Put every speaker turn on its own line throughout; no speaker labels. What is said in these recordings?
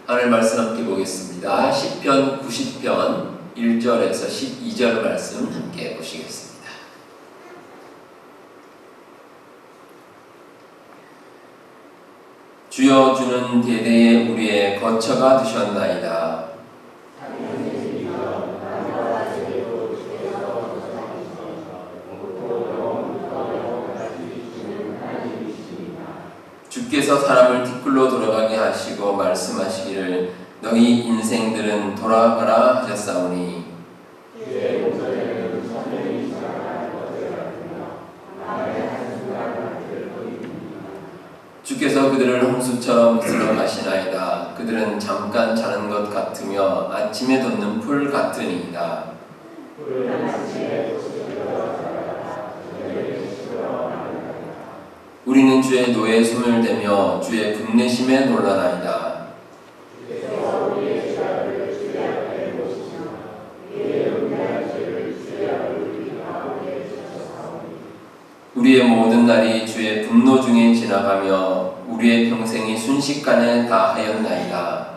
하늘 말씀 함께 보겠습니다. 시편 90편 1절에서 12절 말씀 함께 보시겠습니다. 주여, 주는 대대에 우리의 거처가 되셨나이다. 주께서 사람을 티끌로 돌아가게 하시고 말씀하시기를 너희 인생들은 돌아가라 하셨사오니 주께서 그들을 홍수처럼 쓸어가시나이다. 그들은 잠깐 자는 것 같으며 아침에 돋는 풀 같으니이다. 우리는 주의 노에 손을 대며 주의 분내심에 놀라나이다. 우리의 모든 날이 주의 분노 중에 지나가며 우리의 평생이 순식간에 다하였나이다.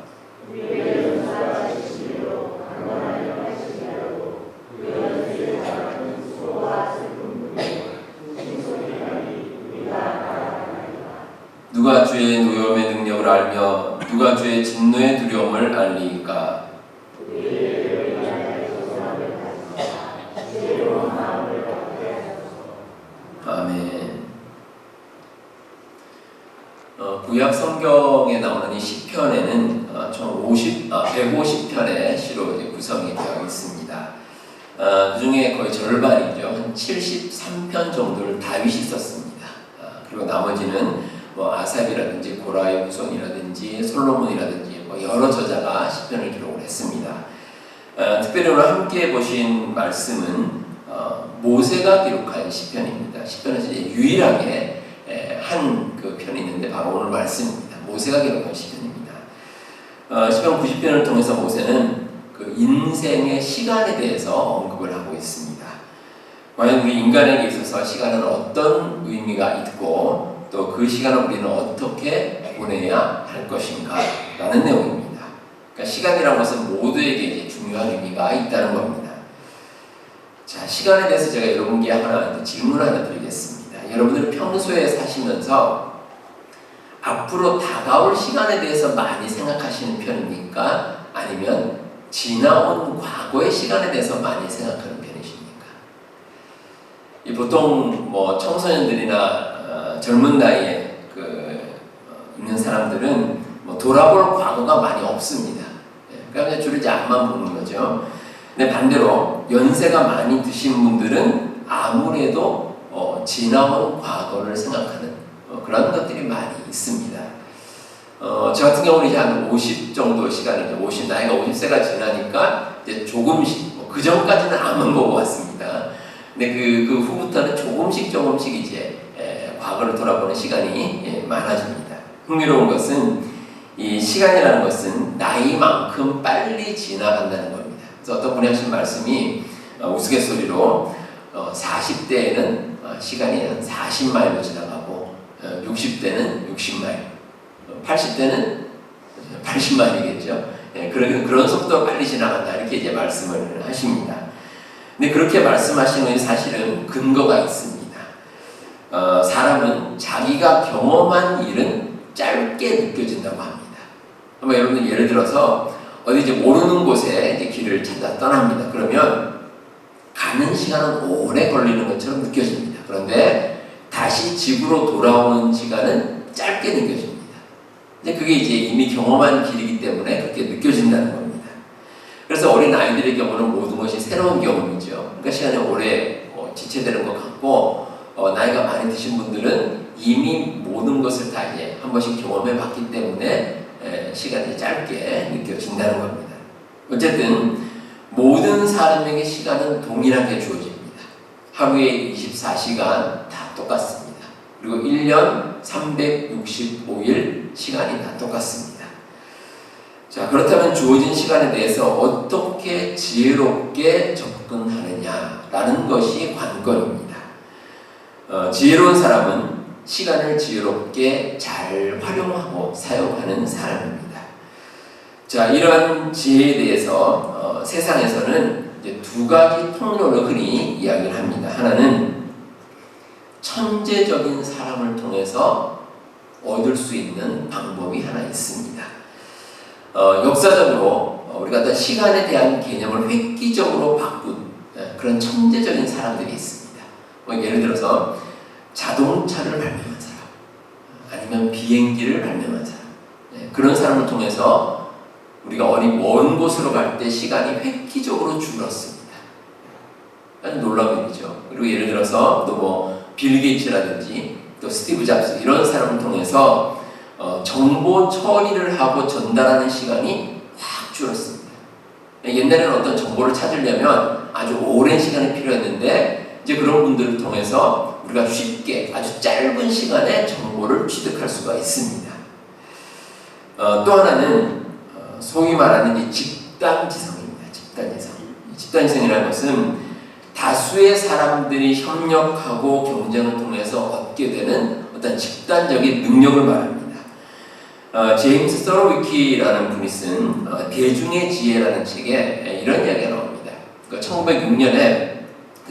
누가 주의 노염의 능력을 알며 누가 주의 진노의 두려움을 알리까? 아멘. 구약 성경에 나오는 이 시편에는 총 150편의 시로 구성이 되어 있습니다. 그 중에 거의 절반이죠. 한 73편 정도를 다윗이 썼습니다. 그리고 나머지는 아삽이라든지 고라의 후손이라든지 솔로몬이라든지 여러 저자가 시편을 기록을 했습니다. 특별히 오늘 함께 보신 말씀은 모세가 기록한 시편입니다. 시편에서 이제 유일하게 한 그 편이 있는데 바로 오늘 말씀입니다. 모세가 기록한 시편입니다. 시편 90편을 통해서 모세는 그 인생의 시간에 대해서 언급을 하고 있습니다. 과연 우리 인간에게 있어서 시간은 어떤 의미가 있고 또 그 시간을 우리는 어떻게 보내야 할 것인가 라는 내용입니다. 그러니까 시간이라는 것은 모두에게 이제 중요한 의미가 있다는 겁니다. 자, 시간에 대해서 제가 여러분께 질문 하나 드리겠습니다. 여러분들은 평소에 사시면서 앞으로 다가올 시간에 대해서 많이 생각하시는 편입니까? 아니면 지나온 과거의 시간에 대해서 많이 생각하는 편이십니까? 보통 청소년들이나 젊은 나이에 있는 사람들은 돌아볼 과거가 많이 없습니다. 그러니까 주로 이제 앞만 보는 거죠. 근데 반대로 연세가 많이 드신 분들은 아무래도 지나온 과거를 생각하는 그런 것들이 많이 있습니다. 저 같은 경우는 이제 한 50 정도 시간이죠. 나이가 50세가 지나니까 이제 조금씩, 그 전까지는 앞만 보고 왔습니다. 근데 그 후부터는 조금씩 이제 과거를 돌아보는 시간이 많아집니다. 흥미로운 것은 이 시간이라는 것은 나이만큼 빨리 지나간다는 겁니다. 그래서 어떤 분이 하신 말씀이 우스갯소리로 40대에는 시간이 한 40마일로 지나가고 60대는 60마일, 80대는 80마일이겠죠. 그런 속도로 빨리 지나간다 이렇게 이제 말씀을 하십니다. 근데 그렇게 말씀하시는 사실은 근거가 있습니다. 사람은 자기가 경험한 일은 짧게 느껴진다고 합니다. 여러분들 예를 들어서 어디 이제 모르는 곳에 이제 길을 찾아 떠납니다. 그러면 가는 시간은 오래 걸리는 것처럼 느껴집니다. 그런데 다시 집으로 돌아오는 시간은 짧게 느껴집니다. 근데 그게 이제 이미 경험한 길이기 때문에 그렇게 느껴진다는 겁니다. 그래서 어린 아이들의 경우는 모든 것이 새로운 경험이죠. 그러니까 시간이 오래 지체되는 것 같고 나이가 많이 드신 분들은 이미 모든 것을 다 이제 한 번씩 경험해 봤기 때문에 시간이 짧게 느껴진다는 겁니다. 어쨌든 모든 사람에게 시간은 동일하게 주어집니다. 하루에 24시간 다 똑같습니다. 그리고 1년 365일 시간이 다 똑같습니다. 자, 그렇다면 주어진 시간에 대해서 어떻게 지혜롭게 접근하느냐라는 것이 관건입니다. 지혜로운 사람은 시간을 지혜롭게 잘 활용하고 사용하는 사람입니다. 자, 이러한 지혜에 대해서 세상에서는 이제 두 가지 통로로 흔히 이야기를 합니다. 하나는 천재적인 사람을 통해서 얻을 수 있는 방법이 하나 있습니다. 역사적으로 우리가 어떤 시간에 대한 개념을 획기적으로 바꾼 그런 천재적인 사람들이 있습니다. 예를 들어서 자동차를 발명한 사람, 아니면 비행기를 발명한 사람, 그런 사람을 통해서 우리가 어디 먼 곳으로 갈 때 시간이 획기적으로 줄었습니다. 아주 놀라운 일이죠. 그리고 예를 들어서 또 빌 게이츠라든지 또 스티브 잡스 이런 사람을 통해서 정보 처리를 하고 전달하는 시간이 확 줄었습니다. 옛날에는 어떤 정보를 찾으려면 아주 오랜 시간이 필요했는데 이제 그런 분들을 통해서 우리가 쉽게 아주 짧은 시간에 정보를 취득할 수가 있습니다. 또 하나는 소위 말하는 이 집단지성입니다. 집단지성이라는 것은 다수의 사람들이 협력하고 경쟁을 통해서 얻게 되는 어떤 집단적인 능력을 말합니다. 제임스 서로위키라는 분이 쓴 대중의 지혜라는 책에 이런 이야기가 나옵니다. 1906년에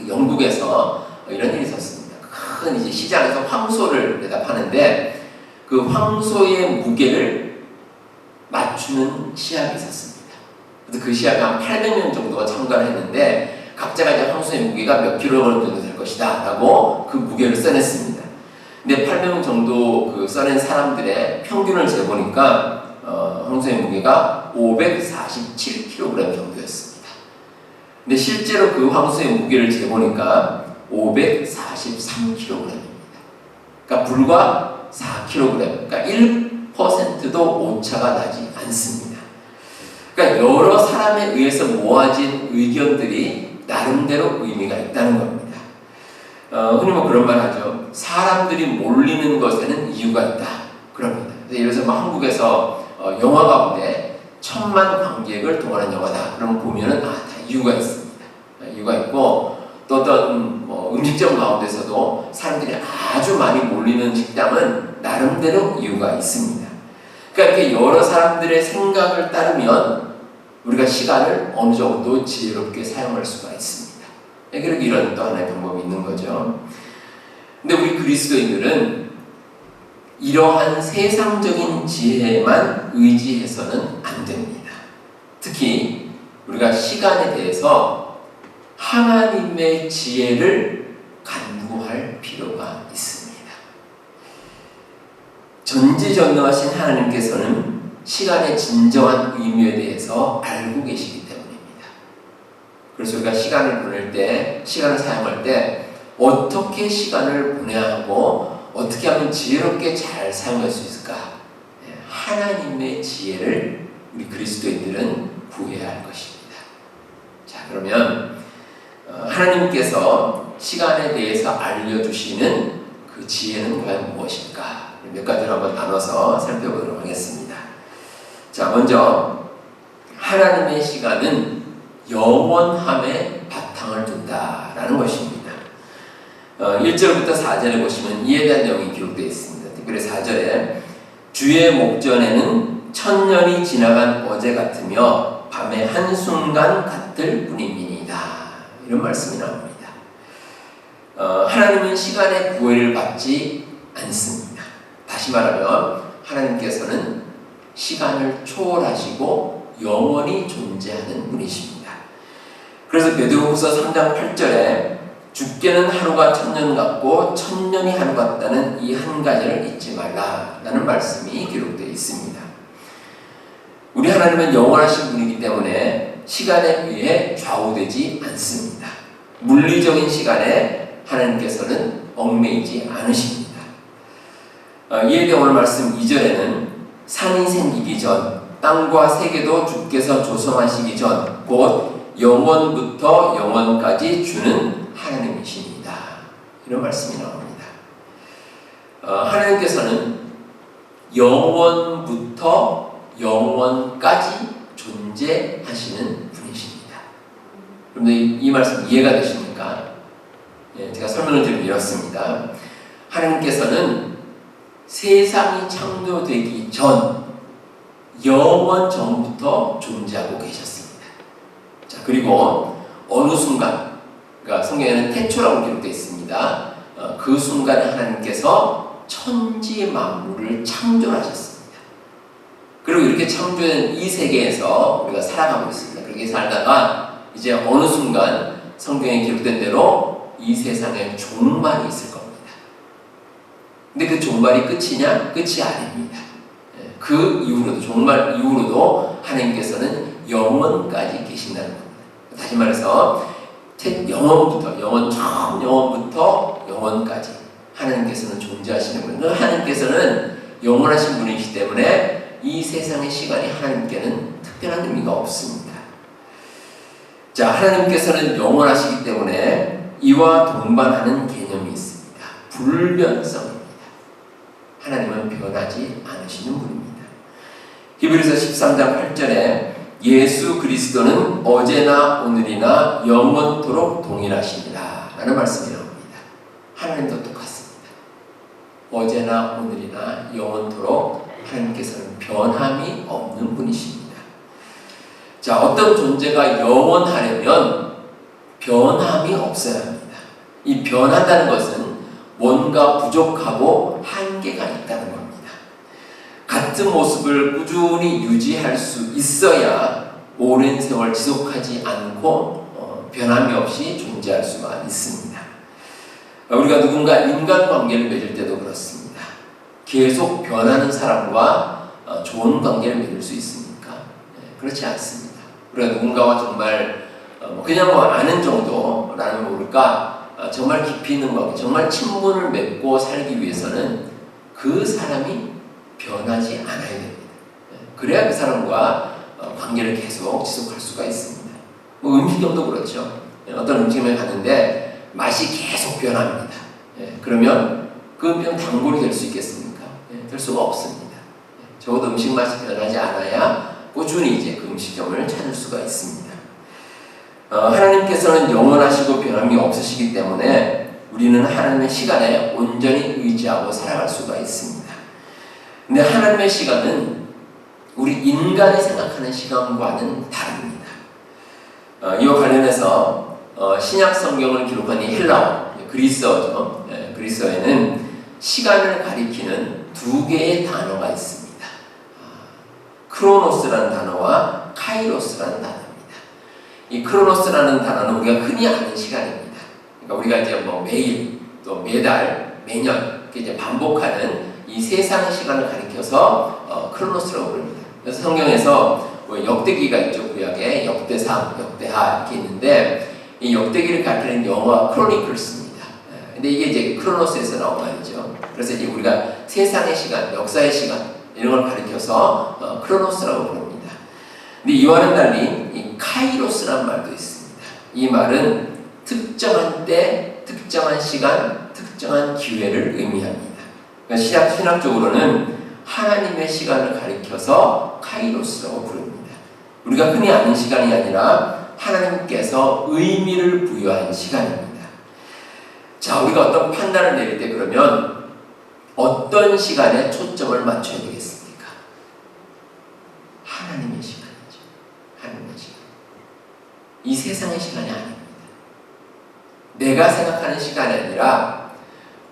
영국에서 이런 일이 있었습니다. 큰 이제 시장에서 황소를 내다 파는데 그 황소의 무게를 맞추는 시합이 있었습니다. 그래서 그 시합에 한 800명 정도가 참가를 했는데 각자가 이제 황소의 무게가 몇 킬로그램 정도 될 것이다 라고 그 무게를 써냈습니다. 근데 800명 정도 그 써낸 사람들의 평균을 재보니까 황소의 무게가 547kg 정도였습니다. 근데 실제로 그 황소의 무게를 재보니까 543kg입니다. 그러니까 불과 4kg, 그러니까 1%도 오차가 나지 않습니다. 그러니까 여러 사람에 의해서 모아진 의견들이 나름대로 의미가 있다는 겁니다. 흔히 그런 말 하죠. 사람들이 몰리는 것에는 이유가 있다. 그럽니다. 예를 들어서 한국에서 영화 가운데 1000만 관객을 동원한 영화다. 그럼 보면은 다 이유가 있습니다. 이유가 있고 또 어떤 음식점 가운데서도 사람들이 아주 많이 몰리는 식당은 나름대로 이유가 있습니다. 그러니까 이렇게 여러 사람들의 생각을 따르면 우리가 시간을 어느 정도 지혜롭게 사용할 수가 있습니다. 그리고 이런 또 하나의 방법이 있는 거죠. 근데 우리 그리스도인들은 이러한 세상적인 지혜에만 의지해서는 안 됩니다. 특히 우리가 시간에 대해서 하나님의 지혜를 간구할 필요가 있습니다. 전지전능하신 하나님께서는 시간의 진정한 의미에 대해서 알고 계시기 때문입니다. 그래서 우리가 시간을 보낼 때, 시간을 사용할 때 어떻게 시간을 보내야 하고 어떻게 하면 지혜롭게 잘 사용할 수 있을까? 하나님의 지혜를 우리 그리스도인들은 구해야 할 것입니다. 자, 그러면 하나님께서 시간에 대해서 알려주시는 그 지혜는 과연 무엇일까? 몇 가지를 한번 나눠서 살펴보도록 하겠습니다. 자, 먼저 하나님의 시간은 영원함에 바탕을 둔다라는 것입니다. 1절부터 4절에 보시면 이에 대한 내용이 기록되어 있습니다. 특별히 4절에 주의 목전에는 천년이 지나간 어제 같으며 밤의 한순간 같을 뿐입니다. 이런 말씀이 나옵니다. 하나님은 시간의 구애를 받지 않습니다. 다시 말하면 하나님께서는 시간을 초월하시고 영원히 존재하는 분이십니다. 그래서 베드로후서 3장 8절에 죽게는 하루가 천년 같고 천년이 하루 같다는 이 한 가지를 잊지 말라라는 말씀이 기록되어 있습니다. 우리 하나님은 영원하신 분이기 때문에 시간에 의해 좌우되지 않습니다. 물리적인 시간에 하나님께서는 얽매이지 않으십니다. 이에 대해 오늘 말씀 2절에는 산이 생기기 전, 땅과 세계도 주께서 조성하시기 전, 곧 영원부터 영원까지 주는 하나님이십니다. 이런 말씀이 나옵니다. 하나님께서는 영원부터 영원까지 존재하시는 분이십니다. 여러분들 이 말씀 이해가 되십니까? 제가 설명을 드리면 이렇습니다. 하나님께서는 세상이 창조되기 전 영원 전부터 존재하고 계셨습니다. 자, 그리고 어느 순간, 그러니까 성경에는 태초라고 기록되어 있습니다. 그 순간에 하나님께서 천지 만물을 창조하셨습니다. 그리고 이렇게 창조된 이 세계에서 우리가 살아가고 있습니다. 그렇게 살다가 이제 어느 순간 성경에 기록된 대로 이 세상에 종말이 있을 겁니다. 근데 그 종말이 끝이냐? 끝이 아닙니다. 그 이후로도, 종말 이후로도 하나님께서는 영원까지 계신다는 겁니다. 다시 말해서 영원부터, 영원부터 영원까지 하나님께서는 존재하시는 분이에요. 하나님께서는 영원하신 분이시기 때문에 이 세상의 시간이 하나님께는 특별한 의미가 없습니다. 자, 하나님께서는 영원하시기 때문에 이와 동반하는 개념이 있습니다. 불변성입니다. 하나님은 변하지 않으시는 분입니다. 히브리서 13장 8절에 예수 그리스도는 어제나 오늘이나 영원토록 동일하십니다 라는 말씀이 나옵니다. 하나님도 똑같습니다. 어제나 오늘이나 영원토록 하나님께서는 변함이 없는 분이십니다. 자, 어떤 존재가 영원하려면 변함이 없어야 합니다. 이 변한다는 것은 뭔가 부족하고 한계가 있다는 겁니다. 같은 모습을 꾸준히 유지할 수 있어야 오랜 세월 지속하지 않고 변함이 없이 존재할 수가 있습니다. 우리가 누군가 인간관계를 맺을 때도 그렇습니다. 계속 변하는 사람과 좋은 관계를 맺을 수 있습니까? 그렇지 않습니다. 우리가 누군가와 정말 그냥 아는 정도라는 모를까 정말 깊이 있는 관계, 정말 친분을 맺고 살기 위해서는 그 사람이 변하지 않아야 됩니다. 그래야 그 사람과 관계를 계속 지속할 수가 있습니다. 음식점도 그렇죠. 어떤 음식점에 갔는데 맛이 계속 변합니다. 그러면 그 음식은 단골이 될 수 있겠습니까? 될 수가 없습니다. 적어도 음식 맛이 변하지 않아야 꾸준히 이제 그 음식점을 찾을 수가 있습니다. 하나님께서는 영원하시고 변함이 없으시기 때문에 우리는 하나님의 시간에 온전히 의지하고 살아갈 수가 있습니다. 근데 하나님의 시간은 우리 인간이 생각하는 시간과는 다릅니다. 이와 관련해서 신약 성경을 기록한 이 헬라어, 그리스어죠. 그리스어에는 시간을 가리키는 두 개의 단어가 있습니다. 크로노스라는 단어와 카이로스라는 단어입니다. 이 크로노스라는 단어는 우리가 흔히 아는 시간입니다. 그러니까 우리가 이제 매일 또 매달, 매년 이제 반복하는 이 세상의 시간을 가리켜서 크로노스라고 부릅니다. 그래서 성경에서 역대기가 있죠. 구약에 역대상, 역대하 이렇게 있는데 이 역대기를 가리키는 영어가 크로니클스입니다. 근데 이게 이제 크로노스에서 나온 말이죠. 그래서 이제 우리가 세상의 시간, 역사의 시간 이런 걸 가리켜서 크로노스라고 부릅니다. 근데 이와는 달리 이 카이로스라는 말도 있습니다. 이 말은 특정한 때, 특정한 시간, 특정한 기회를 의미합니다. 그러니까 신학적으로는 하나님의 시간을 가리켜서 카이로스라고 부릅니다. 우리가 흔히 아는 시간이 아니라 하나님께서 의미를 부여한 시간입니다. 자, 우리가 어떤 판단을 내릴 때 그러면 어떤 시간에 초점을 맞춰야 되겠습니까? 하나님의 시간이죠. 하나님의 시간. 이 세상의 시간이 아닙니다. 내가 생각하는 시간이 아니라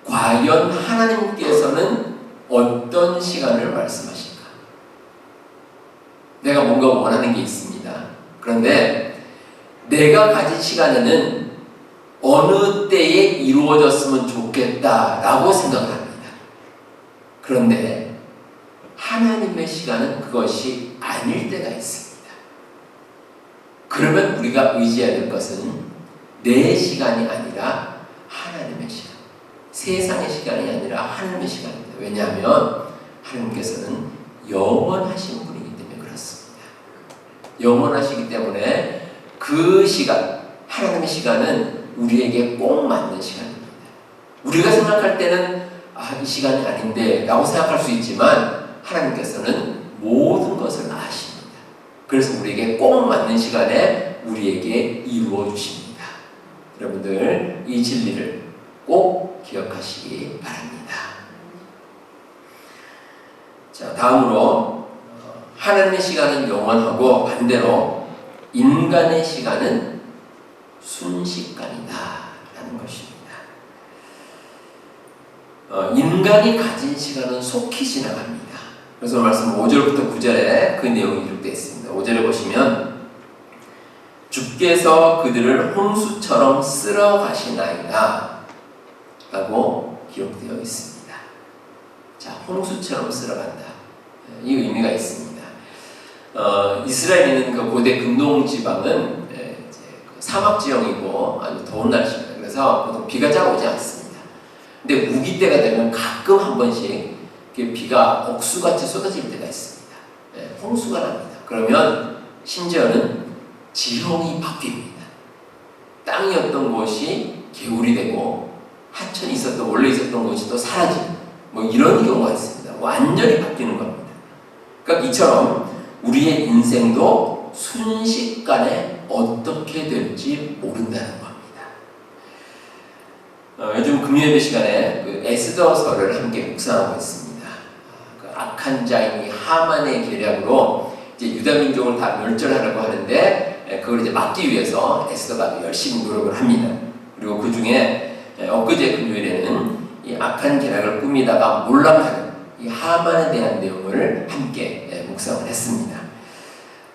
과연 하나님께서는 어떤 시간을 말씀하실까? 내가 뭔가 원하는 게 있습니다. 그런데 내가 가진 시간에는 어느 때에 이루어졌으면 좋겠다라고 생각합니다. 그런데 하나님의 시간은 그것이 아닐 때가 있습니다. 그러면 우리가 의지해야 될 것은 내 시간이 아니라 하나님의 시간, 세상의 시간이 아니라 하나님의 시간입니다. 왜냐하면 하나님께서는 영원하신 분이기 때문에 그렇습니다. 영원하시기 때문에 그 시간, 하나님의 시간은 우리에게 꼭 맞는 시간입니다. 우리가 생각할 때는 이 시간이 아닌데 라고 생각할 수 있지만 하나님께서는 모든 것을 아십니다. 그래서 우리에게 꼭 맞는 시간에 우리에게 이루어 주십니다. 여러분들 이 진리를 꼭 기억하시기 바랍니다. 자, 다음으로 하나님의 시간은 영원하고 반대로 인간의 시간은 순식간이다 라는 것입니다. 인간이 가진 시간은 속히 지나갑니다. 그래서 말씀 5절부터 9절에 그 내용이 기록되어 있습니다. 5절에 보시면 주께서 그들을 홍수처럼 쓸어 가시나이다 라고 기록되어 있습니다. 자, 홍수처럼 쓸어간다. 이 의미가 있습니다. 이스라엘에 있는 그 고대 근동 지방은 사막 지형이고 아주 더운 날씨입니다. 그래서 보통 비가 잘 오지 않습니다. 근데 우기 때가 되면 가끔 한 번씩 비가 억수같이 쏟아질 때가 있습니다. 홍수가 납니다. 그러면 심지어는 지형이 바뀝니다. 땅이었던 곳이 개울이 되고 하천이 있었던 원래 있었던 곳이 또 사라지는 이런 경우가 있습니다. 완전히 바뀌는 겁니다. 그러니까 이처럼 우리의 인생도 순식간에 어떻게 될지 모른다는 겁니다. 요즘 금요일 시간에 그 에스더서를 함께 묵상하고 있습니다. 그 악한 자인 하만의 계략으로 이제 유다 민족을 다 멸절하려고 하는데 그걸 이제 막기 위해서 에스더가 열심히 노력을 합니다. 그리고 그 중에 엊그제 금요일에는 이 악한 계략을 꾸미다가 몰락하는 이 하만에 대한 내용을 함께 묵상을 했습니다.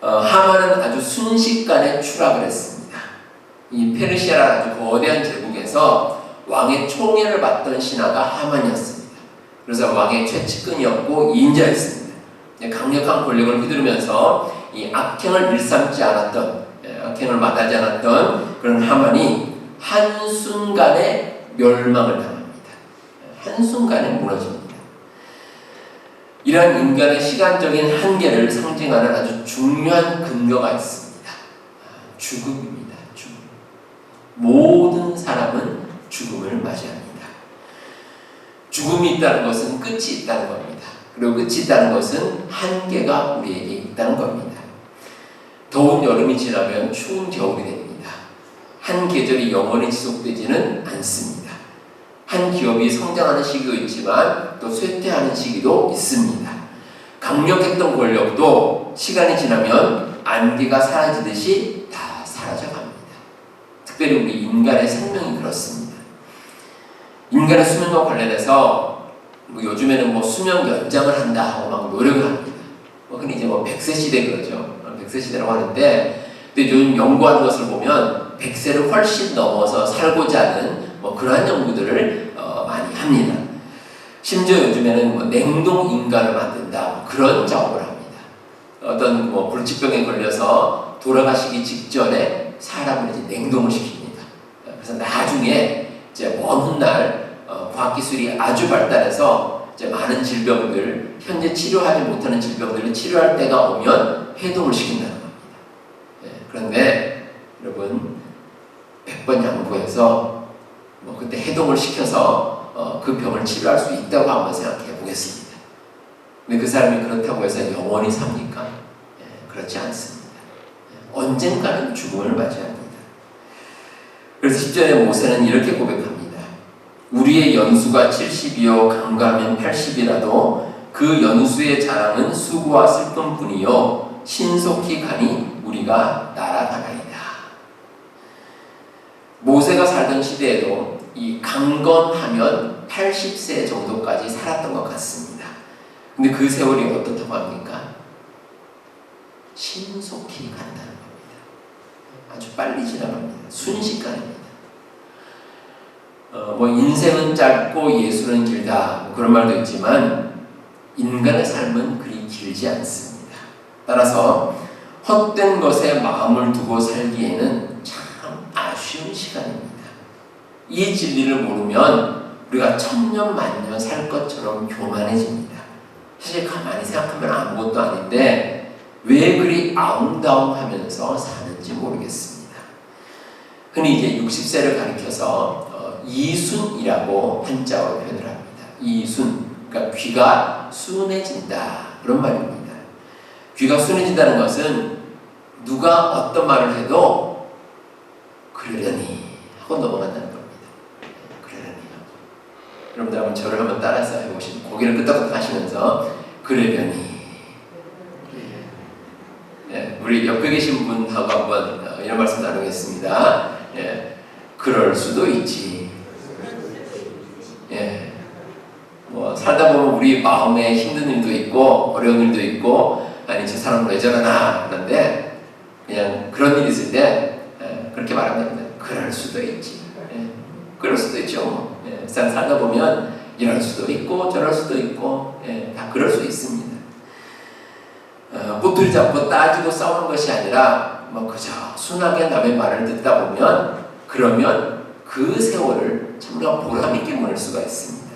하만은 아주 순식간에 추락을 했습니다. 이 페르시아라는 아주 거대한 제국에서 왕의 총애를 받던 신하가 하만이었습니다. 그래서 왕의 최측근이었고 인자였습니다. 강력한 권력을 휘두르면서 이 악행을 일삼지 않았던, 악행을 마다하지 않았던 그런 하만이 한순간에 멸망을 당합니다. 한순간에 무너집니다. 이러한 인간의 시간적인 한계를 상징하는 아주 중요한 근거가 있습니다. 죽음입니다. 죽음. 모든 사람은 죽음을 맞이합니다. 죽음이 있다는 것은 끝이 있다는 겁니다. 그리고 끝이 있다는 것은 한계가 우리에게 있다는 겁니다. 더운 여름이 지나면 추운 겨울이 됩니다. 한 계절이 영원히 지속되지는 않습니다. 한 기업이 성장하는 시기도 있지만 또 쇠퇴하는 시기도 있습니다. 강력했던 권력도 시간이 지나면 안개가 사라지듯이 다 사라져갑니다. 특별히 우리 인간의 생명이 그렇습니다. 인간의 수명과 관련해서 요즘에는 수명 연장을 한다 하고 막 노력을 합니다. 흔히 이제 100세 시대 그러죠. 100세 시대라고 하는데, 근데 요즘 연구하는 것을 보면 100세를 훨씬 넘어서 살고자 하는 그러한 연구들을 많이 합니다. 심지어 요즘에는 냉동 인간을 만든다 그런 작업을 합니다. 어떤 불치병에 걸려서 돌아가시기 직전에 사람을 이제 냉동을 시킵니다. 그래서 나중에 이제 먼 훗날 과학 기술이 아주 발달해서 이제 많은 질병들, 현재 치료하지 못하는 질병들을 치료할 때가 오면 해동을 시킨다는 겁니다. 그런데 여러분 100번 양보해서 그때 해동을 시켜서 그 병을 치료할 수 있다고 한번 생각해 보겠습니다. 근데 그 사람이 그렇다고 해서 영원히 삽니까? 그렇지 않습니다. 언젠가는 죽음을 맞이합니다. 그래서 10절에 모세는 이렇게 고백합니다. 우리의 연수가 70이요 강가하면 80이라도 그 연수의 자랑은 수고와 슬픔뿐이요 신속히 가니 우리가 날아가나이다. 모세가 살던 시대에도 이 강건하면 80세 정도까지 살았던 것 같습니다. 근데 그 세월이 어떻다고 합니까? 신속히 간다는 겁니다. 아주 빨리 지나갑니다. 순식간입니다. 인생은 짧고 예수는 길다 그런 말도 있지만 인간의 삶은 그리 길지 않습니다. 따라서 헛된 것에 마음을 두고 살기에는 참 아쉬운 시간입니다. 이 진리를 모르면 우리가 천년 만년 살 것처럼 교만해집니다. 사실 가만히 생각하면 아무것도 아닌데 왜 그리 아웅다웅하면서 사는지 모르겠습니다. 흔히 이제 60세를 가리켜서 이순이라고 한자어로 표현을 합니다. 이순, 그러니까 귀가 순해진다 그런 말입니다. 귀가 순해진다는 것은 누가 어떤 말을 해도 그러려니 하고 넘어간다는 겁니다. 그러려니 하고. 여러분들 한번 저를 한번 따라서 해보시면 고개를 끄덕끄덕 하시면서 그러려니 우리 옆에 계신 분하고 한번 이런 말씀 나누겠습니다. 예, 그럴 수도 있지. 예, 뭐 살다 보면 우리 마음에 힘든 일도 있고 어려운 일도 있고, 아니 저 사람 왜 저러나 그런데 그냥 그런 일이 있을 때 그렇게 말하면 됩니다. 그럴 수도 있지. 예, 그럴 수도 있죠. 예, 살다 보면 이럴 수도 있고 저럴 수도 있고, 예, 다 그럴 수 있습니다. 꼬투리 잡고 따지고 싸우는 것이 아니라 뭐 그저 순하게 남의 말을 듣다 보면, 그러면 그 세월을 참으로 보람 있게 보낼 수가 있습니다.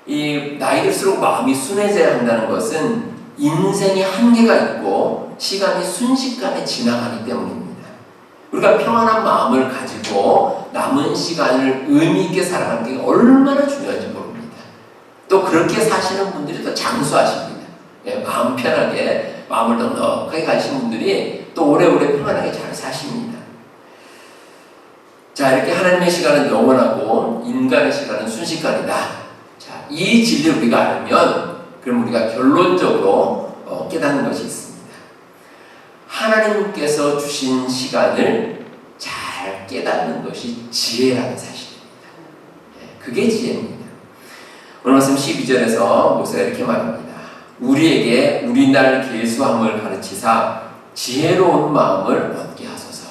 이 나이 들수록 마음이 순해져야 한다는 것은 인생에 한계가 있고 시간이 순식간에 지나가기 때문입니다. 우리가 평안한 마음을 가지고 남은 시간을 의미 있게 살아가는 게 얼마나 중요한지 모릅니다. 또 그렇게 사시는 분들이 더 장수하십니다. 예, 마음 편하게, 마음을 넉넉하게 가시는 분들이 또 오래오래 평안하게 잘 사십니다. 자, 이렇게 하나님의 시간은 영원하고 인간의 시간은 순식간이다. 자, 이 진리를 우리가 알면 그럼 우리가 결론적으로 깨닫는 것이 있습니다. 하나님께서 주신 시간을 잘 깨닫는 것이 지혜라는 사실입니다. 예, 그게 지혜입니다. 오늘 말씀 12절에서 모세가 이렇게 말합니다. 우리에게 우리 날 계수함을 가르치사 지혜로운 마음을 얻게 하소서.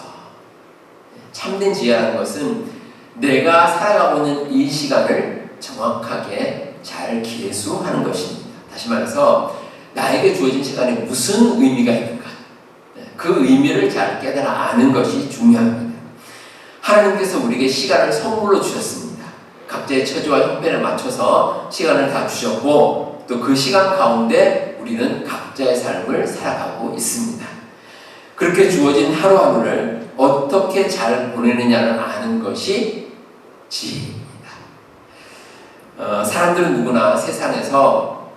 참된 지혜라는 것은 내가 살아가고 있는 이 시간을 정확하게 잘 계수하는 것입니다. 다시 말해서 나에게 주어진 시간에 무슨 의미가 있는가, 그 의미를 잘 깨달아 아는 것이 중요합니다. 하나님께서 우리에게 시간을 선물로 주셨습니다. 각자의 처지와 형편에 맞춰서 시간을 다 주셨고, 또 그 시간 가운데 우리는 각자의 삶을 살아가고 있습니다. 그렇게 주어진 하루하루를 어떻게 잘 보내느냐를 아는 것이 지혜입니다. 사람들은 누구나 세상에서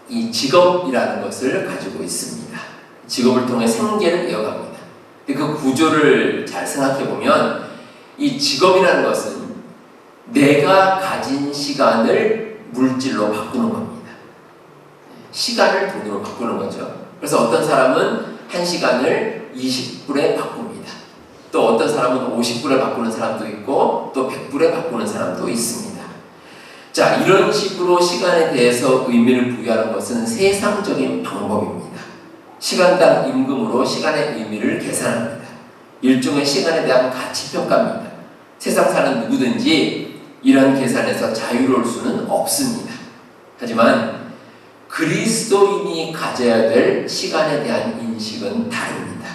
이 직업이라는 것을 가지고 있습니다. 직업을 통해 생계를 이어갑니다. 근데 그 구조를 잘 생각해 보면 이 직업이라는 것은 내가 가진 시간을 물질로 바꾸는 겁니다. 시간을 돈으로 바꾸는 거죠. 그래서 어떤 사람은 1시간을 20불에 바꿉니다. 또 어떤 사람은 50불에 바꾸는 사람도 있고 또 100불에 바꾸는 사람도 있습니다. 자, 이런 식으로 시간에 대해서 의미를 부여하는 것은 세상적인 방법입니다. 시간당 임금으로 시간의 의미를 계산합니다. 일종의 시간에 대한 가치평가입니다. 세상 사는 누구든지 이런 계산에서 자유로울 수는 없습니다. 하지만 그리스도인이 가져야 될 시간에 대한 인식은 다릅니다.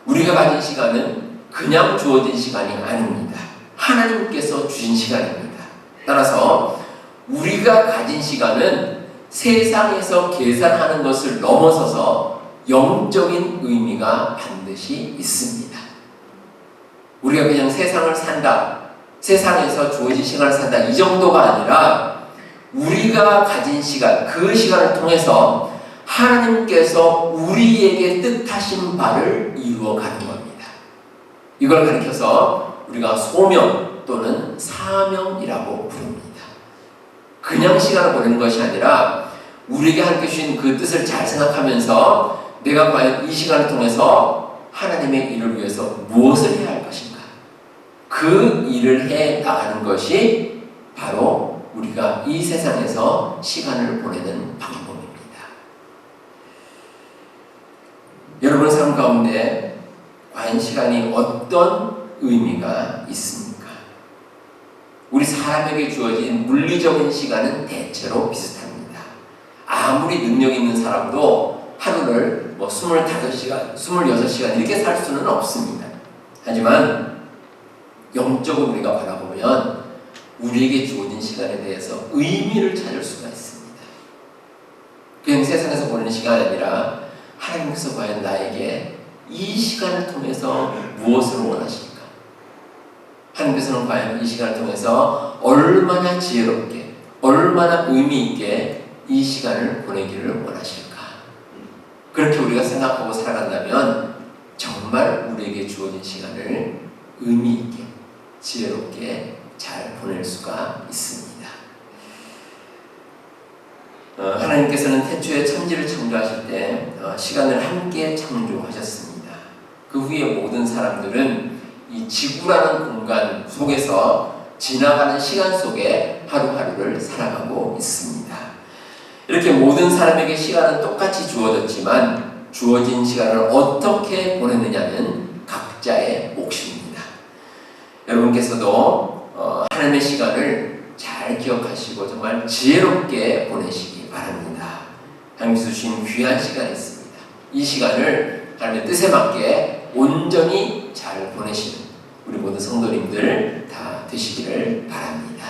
우리가 가진 시간은 그냥 주어진 시간이 아닙니다. 하나님께서 주신 시간입니다. 따라서 우리가 가진 시간은 세상에서 계산하는 것을 넘어서서 영적인 의미가 반드시 있습니다. 우리가 그냥 세상을 산다, 세상에서 주어진 시간을 산다, 이 정도가 아니라 우리가 가진 시간, 그 시간을 통해서 하나님께서 우리에게 뜻하신 바를 이루어가는 겁니다. 이걸 가리켜서 우리가 소명 또는 사명이라고 부릅니다. 그냥 시간을 보내는 것이 아니라 우리에게 하나님께 주신 그 뜻을 잘 생각하면서 내가 과연 이 시간을 통해서 하나님의 일을 위해서 무엇을 해야 할 것인가, 그 일을 해 나가는 것이 바로 우리가 이 세상에서 시간을 보내는 방법입니다. 여러분의 삶 가운데 과연 시간이 어떤 의미가 있습니까? 우리 사람에게 주어진 물리적인 시간은 대체로 비슷합니다. 아무리 능력 있는 사람도 하루를 25시간, 26시간 이렇게 살 수는 없습니다. 하지만 영적으로 우리가 바라보면 우리에게 주어진 시간에 대해서 의미를 찾을 수가 있습니다. 그냥 세상에서 보내는 시간이 아니라 하나님께서 과연 나에게 이 시간을 통해서 무엇을 원하실까? 하나님께서는 과연 이 시간을 통해서 얼마나 지혜롭게, 얼마나 의미 있게 이 시간을 보내기를 원하실까? 그렇게 우리가 생각하고 살아간다면 정말 우리에게 주어진 시간을 의미 있게, 지혜롭게 잘 보낼 수가 있습니다. 하나님께서는 태초에 천지를 창조하실 때 시간을 함께 창조하셨습니다. 그 후에 모든 사람들은 이 지구라는 공간 속에서 지나가는 시간 속에 하루하루를 살아가고 있습니다. 이렇게 모든 사람에게 시간은 똑같이 주어졌지만 주어진 시간을 어떻게 보내느냐는 각자의 몫입니다. 여러분께서도 하나님의 시간을 잘 기억하시고 정말 지혜롭게 보내시기 바랍니다. 하나님께서 주신 귀한 시간이 있습니다. 이 시간을 하나님의 뜻에 맞게 온전히 잘 보내시는 우리 모든 성도님들 다 되시기를 바랍니다.